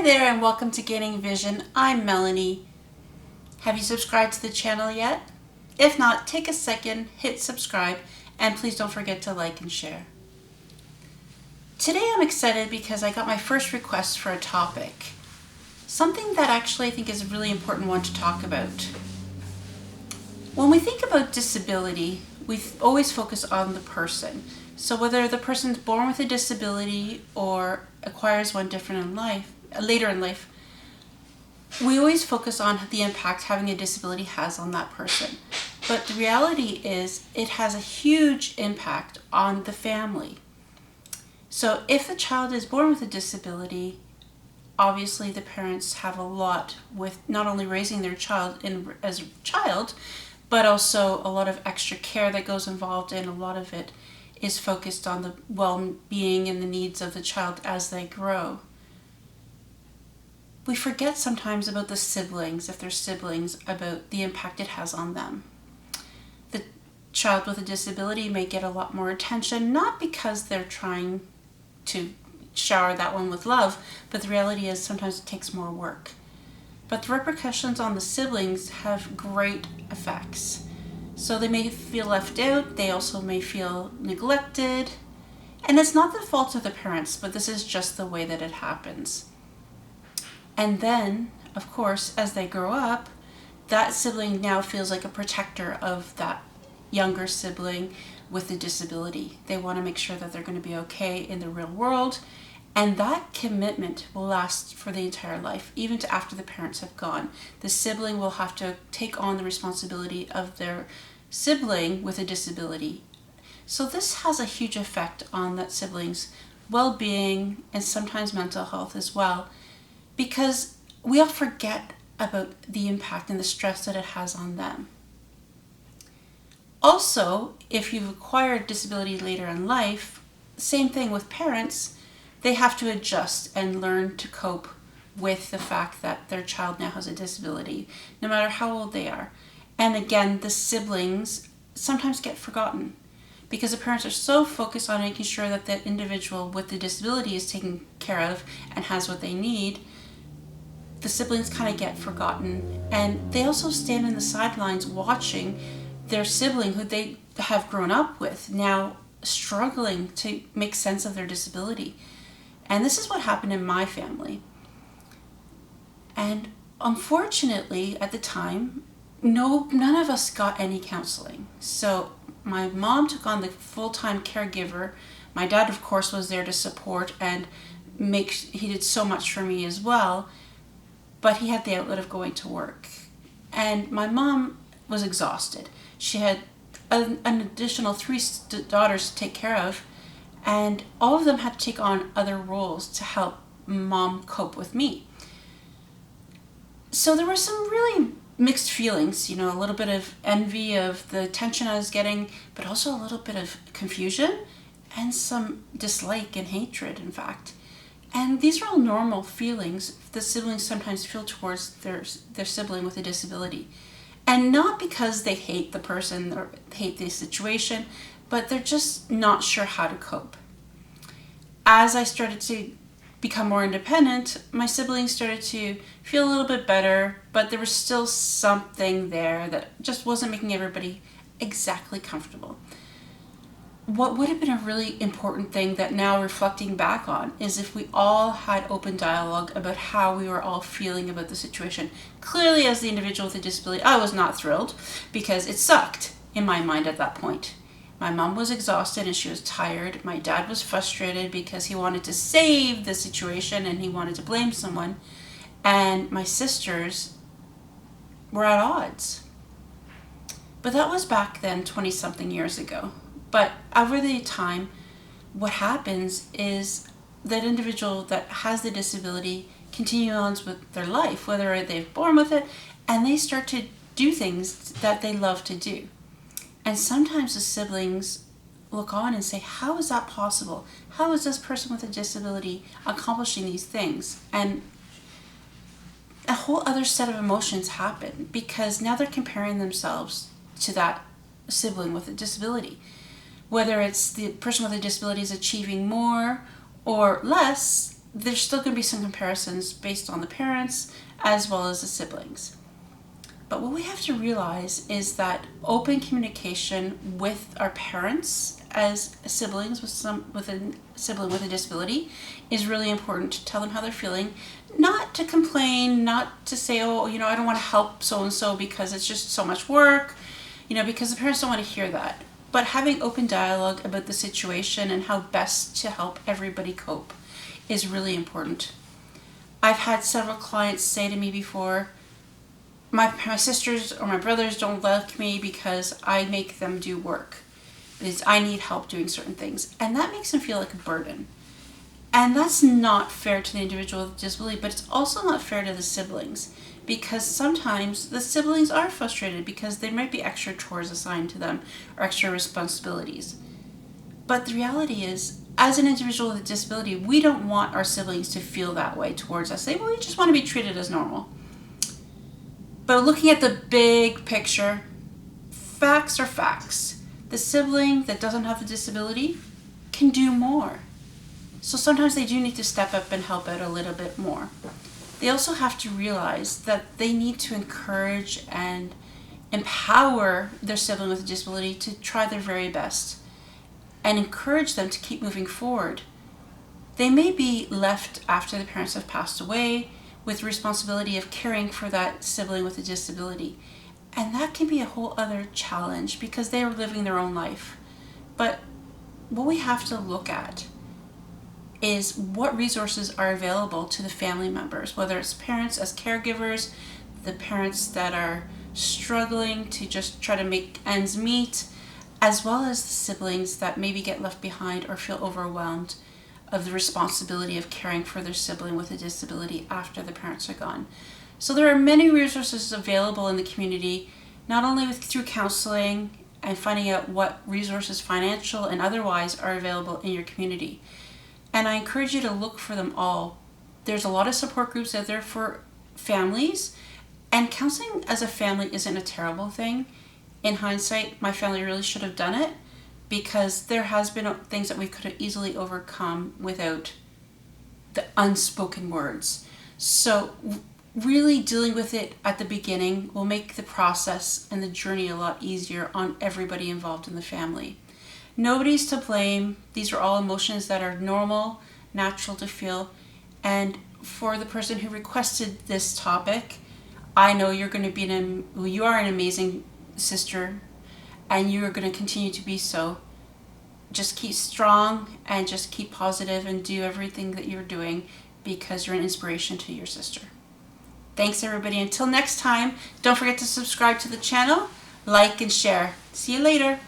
there and welcome to Gaining Vision. I'm Melanie. Have you subscribed to the channel yet? If not, take a second, hit subscribe, and please don't forget to like and share. Today I'm excited because I got my first request for a topic. Something that actually I think is a really important one to talk about. When we think about disability, we always focus on the person. So whether the person's born with a disability or acquires one later in life, we always focus on the impact having a disability has on that person. But the reality is it has a huge impact on the family. So if the child is born with a disability, obviously the parents have a lot with not only raising their child as a child, but also a lot of extra care that goes involved, and a lot of it is focused on the well-being and the needs of the child as they grow. We forget sometimes about the siblings, if they're siblings, about the impact it has on them. The child with a disability may get a lot more attention, not because they're trying to shower that one with love, but the reality is sometimes it takes more work. But the repercussions on the siblings have great effects. So they may feel left out, they also may feel neglected, and it's not the fault of the parents, but this is just the way that it happens. And then, of course, as they grow up, that sibling now feels like a protector of that younger sibling with a disability. They want to make sure that they're going to be okay in the real world, and that commitment will last for the entire life, even to after the parents have gone. The sibling will have to take on the responsibility of their sibling with a disability. So this has a huge effect on that sibling's well-being and sometimes mental health as well, because we all forget about the impact and the stress that it has on them. Also, if you've acquired disability later in life, same thing with parents, they have to adjust and learn to cope with the fact that their child now has a disability, no matter how old they are. And again, the siblings sometimes get forgotten because the parents are so focused on making sure that that individual with the disability is taken care of and has what they need. The siblings kind of get forgotten, and they also stand in the sidelines watching their sibling who they have grown up with now struggling to make sense of their disability. And this is what happened in my family. And unfortunately, at the time, none of us got any counseling. So my mom took on the full-time caregiver. My dad, of course, was there to support and he did so much for me as well. But he had the outlet of going to work. And my mom was exhausted. She had an additional 3 daughters to take care of, and all of them had to take on other roles to help mom cope with me. So there were some really mixed feelings, a little bit of envy of the attention I was getting, but also a little bit of confusion and some dislike and hatred, in fact. And these are all normal feelings the siblings sometimes feel towards their sibling with a disability. And not because they hate the person or hate the situation, but they're just not sure how to cope. As I started to become more independent, my siblings started to feel a little bit better, but there was still something there that just wasn't making everybody exactly comfortable. What would have been a really important thing that now reflecting back on is if we all had open dialogue about how we were all feeling about the situation. Clearly, as the individual with a disability, I was not thrilled because it sucked in my mind at that point. My mom was exhausted and she was tired. My dad was frustrated because he wanted to save the situation and he wanted to blame someone. And my sisters were at odds. But that was back then, 20-something years ago. But over the time, what happens is that individual that has the disability continues on with their life, whether they've born with it, and they start to do things that they love to do. And sometimes the siblings look on and say, how is that possible? How is this person with a disability accomplishing these things? And a whole other set of emotions happen because now they're comparing themselves to that sibling with a disability. Whether it's the person with a disability is achieving more or less, there's still going to be some comparisons based on the parents as well as the siblings. But what we have to realize is that open communication with our parents as siblings with a sibling with a disability is really important. To tell them how they're feeling, not to complain, not to say, oh, I don't want to help so and so because it's just so much work, because the parents don't want to hear that. But having open dialogue about the situation and how best to help everybody cope is really important. I've had several clients say to me before, my sisters or my brothers don't like me because I make them do work, because I need help doing certain things. And that makes them feel like a burden. And that's not fair to the individual with disability, but it's also not fair to the siblings, because sometimes the siblings are frustrated because there might be extra chores assigned to them or extra responsibilities. But the reality is, as an individual with a disability, we don't want our siblings to feel that way towards us. We just want to be treated as normal. But looking at the big picture, facts are facts. The sibling that doesn't have the disability can do more. So sometimes they do need to step up and help out a little bit more. They also have to realize that they need to encourage and empower their sibling with a disability to try their very best and encourage them to keep moving forward. They may be left after the parents have passed away with the responsibility of caring for that sibling with a disability. And that can be a whole other challenge because they are living their own life. But what we have to look at is what resources are available to the family members, whether it's parents as caregivers, the parents that are struggling to just try to make ends meet, as well as the siblings that maybe get left behind or feel overwhelmed of the responsibility of caring for their sibling with a disability after the parents are gone. So there are many resources available in the community, not only through counseling and finding out what resources, financial and otherwise, are available in your community. And I encourage you to look for them all. There's a lot of support groups out there for families, and counseling as a family isn't a terrible thing. In hindsight, my family really should have done it, because there has been things that we could have easily overcome without the unspoken words. So really dealing with it at the beginning will make the process and the journey a lot easier on everybody involved in the family. Nobody's to blame. These are all emotions that are normal, natural to feel. And for the person who requested this topic, I know you are an amazing sister, and you are going to continue to be so. Just keep strong and just keep positive and do everything that you're doing, because you're an inspiration to your sister. Thanks, everybody. Until next time, don't forget to subscribe to the channel, like, and share. See you later.